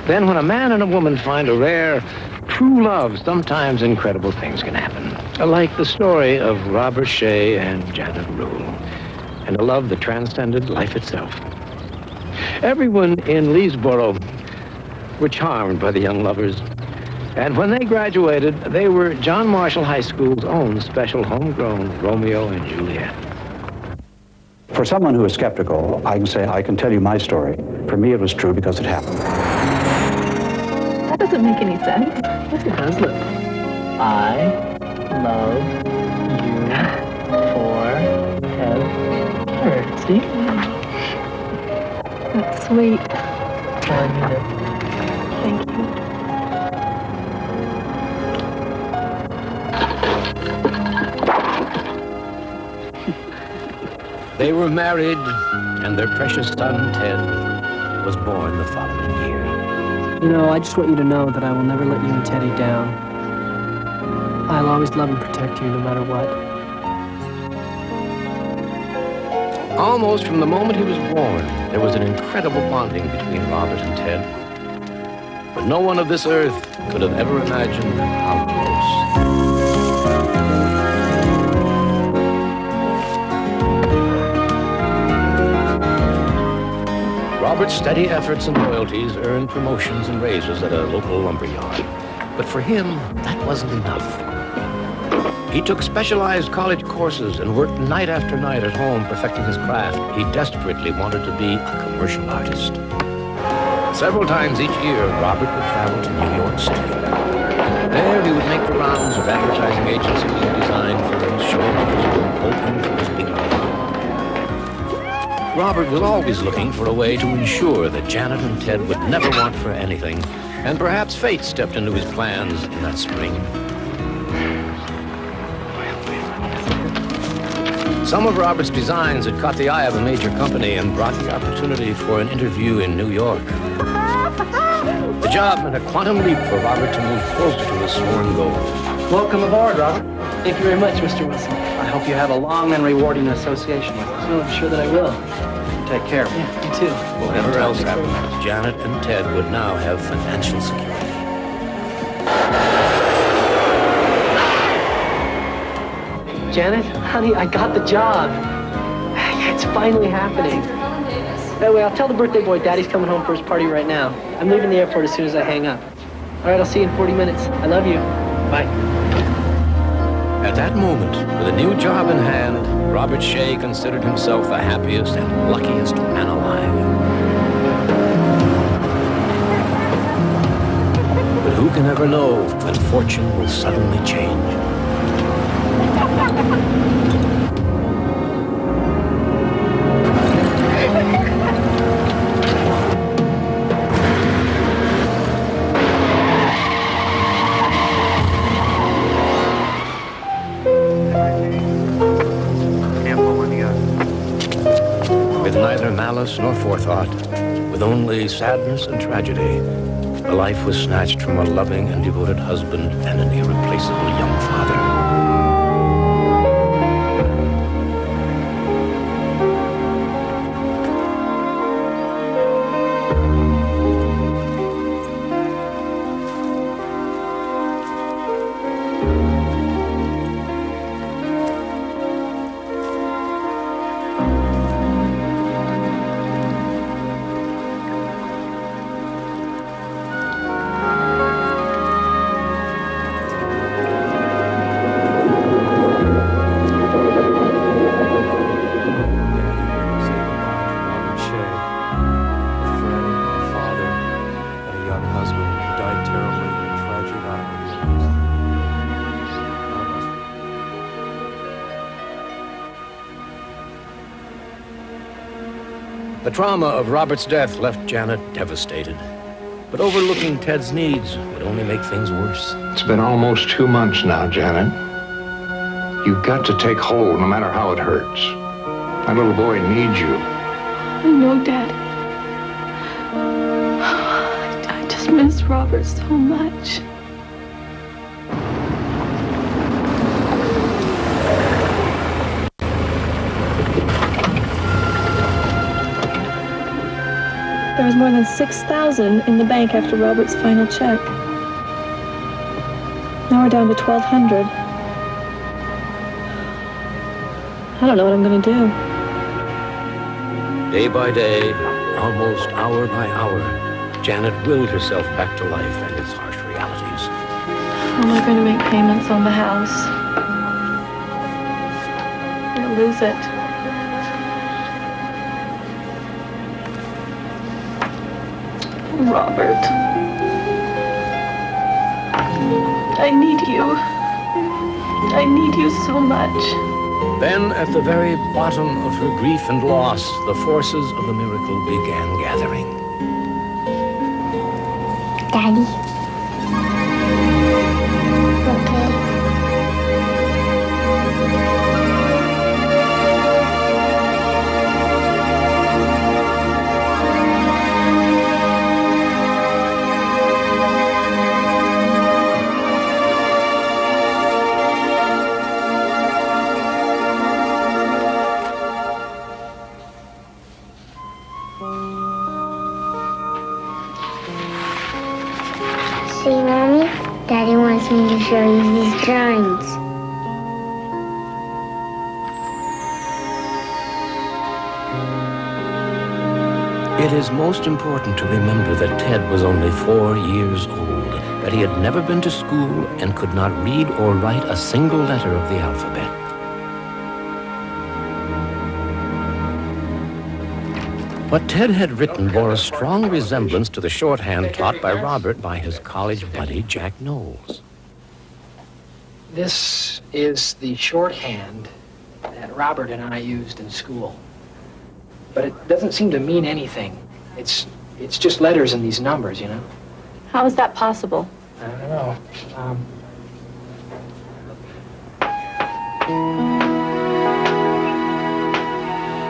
Then when a man and a woman find a rare, true love, sometimes incredible things can happen. Like the story of Robert Shea and Janet Rule, and a love that transcended life itself. Everyone in Leesboro were charmed by the young lovers. And when they graduated, they were John Marshall High School's own special homegrown Romeo and Juliet. For someone who is skeptical, I can tell you my story. For me, it was true because it happened. That doesn't make any sense. Yes, it does. Look. I love you forever. See? That's sweet. I mean it. Thank you. They were married, and their precious son, Ted, was born the following year. You know, I just want you to know that I will never let you and Teddy down. I'll always love and protect you no matter what. Almost from the moment he was born, there was an incredible bonding between Robert and Ted. But no one of this earth could have ever imagined how close. Robert's steady efforts and loyalties earned promotions and raises at a local lumber yard. But for him, that wasn't enough. He took specialized college courses and worked night after night at home perfecting his craft. He desperately wanted to be a commercial artist. Several times each year, Robert would travel to New York City. There he would make the rounds of advertising agencies and design firms, showing off his work, hoping for his big break. Robert was always looking for a way to ensure that Janet and Ted would never want for anything, and perhaps fate stepped into his plans in that spring. Some of Robert's designs had caught the eye of a major company and brought the opportunity for an interview in New York. The job meant a quantum leap for Robert to move closer to his sworn goal. Welcome aboard, Robert. Thank you very much, Mr. Wilson. I hope you have a long and rewarding association with us. Oh, I'm sure that I will. Take care. Yeah, you too. Whatever else happened, Janet and Ted would now have financial security. Janet, honey, I got the job. It's finally happening. That way, I'll tell the birthday boy Daddy's coming home for his party right now. I'm leaving the airport as soon as I hang up. All right, I'll see you in 40 minutes. I love you. Bye. At that moment, with a new job in hand, Robert Shea considered himself the happiest and luckiest man alive. But who can ever know when fortune will suddenly change? With neither malice nor forethought, with only sadness and tragedy, a life was snatched from a loving and devoted husband and an irreplaceable young father. The trauma of Robert's death left Janet devastated. But overlooking Ted's needs would only make things worse. It's been almost 2 months now, Janet. You've got to take hold, no matter how it hurts. My little boy needs you. I know, Dad. I just miss Robert so much. There was more than $6,000 in the bank after Robert's final check. Now we're down to $1,200. I don't know what I'm going to do. Day by day, almost hour by hour, Janet willed herself back to life and its harsh realities. How am I going to make payments on the house? I'll lose it. Robert. I need you. I need you so much. Then, at the very bottom of her grief and loss, the forces of the miracle began gathering. Daddy. Okay. See, Mommy? Daddy wants me to show you these drawings. It is most important to remember that Ted was only 4 years old, that he had never been to school and could not read or write a single letter of the alphabet. What Ted had written bore a strong resemblance to the shorthand taught by Robert by his college buddy, Jack Knowles. This is the shorthand that Robert and I used in school. But it doesn't seem to mean anything. It's just letters and these numbers, you know? How is that possible? I don't know.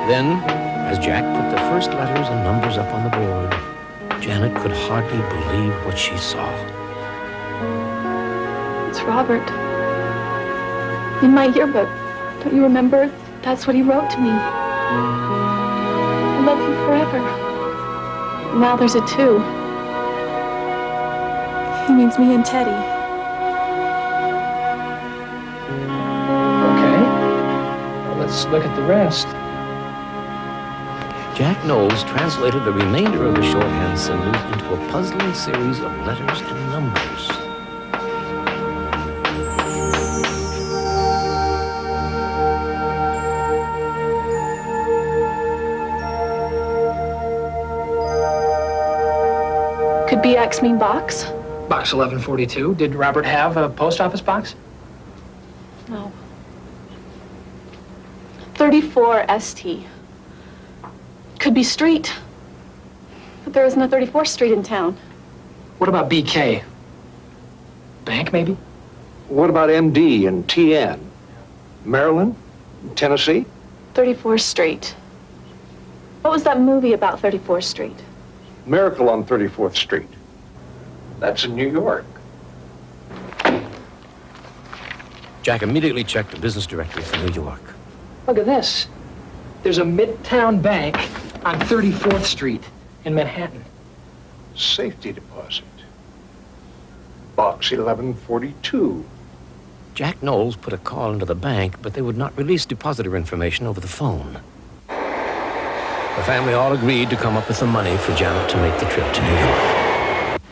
Then, as Jack put the first letters and numbers up on the board, Janet could hardly believe what she saw. It's Robert. In my yearbook. Don't you remember? That's what he wrote to me. I love you forever. Now there's a 2. He means me and Teddy. Okay. Well, let's look at the rest. Jack Knowles translated the remainder of the shorthand symbols into a puzzling series of letters and numbers. Could BX mean box? Box 1142. Did Robert have a post office box? No. 34 ST. Could be street. But there isn't a 34th Street in town. What about BK? Bank, maybe? What about MD and TN? Maryland? Tennessee? 34th Street. What was that movie about 34th Street? Miracle on 34th Street. That's in New York. Jack immediately checked the business directory for New York. Look at this. There's a Midtown Bank on 34th Street in Manhattan. Safety deposit. Box 1142. Jack Knowles put a call into the bank, but they would not release depositor information over the phone. The family all agreed to come up with the money for Janet to make the trip to New York.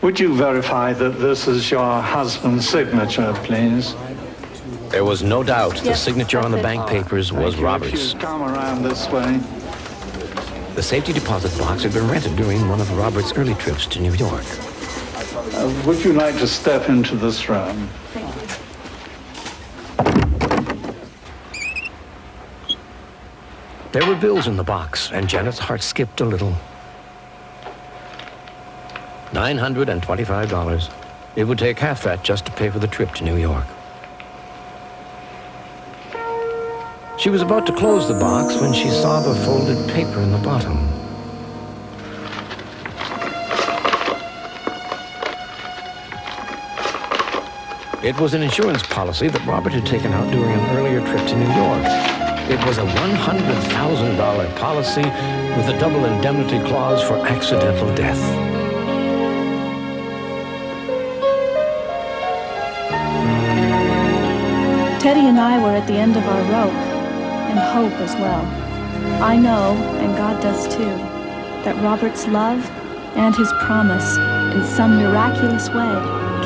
Would you verify that this is your husband's signature, please? There was no doubt the Yes, signature on the that's it. bank papers was Thank you. Robert's. If you come around this way. The safety deposit box had been rented during one of Robert's early trips to New York. Would you like to step into this room? There were bills in the box, and Janet's heart skipped a little. $925. It would take half that just to pay for the trip to New York. She was about to close the box when she saw the folded paper in the bottom. It was an insurance policy that Robert had taken out during an earlier trip to New York. It was a $100,000 policy with a double indemnity clause for accidental death. Teddy and I were at the end of our rope, and hope as well. I know, and God does too, that Robert's love and his promise, in some miraculous way,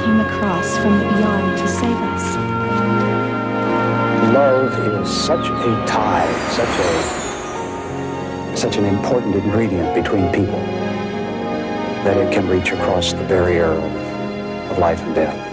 came across from the beyond to save us. Love is such a tie, such an important ingredient between people that it can reach across the barrier of life and death.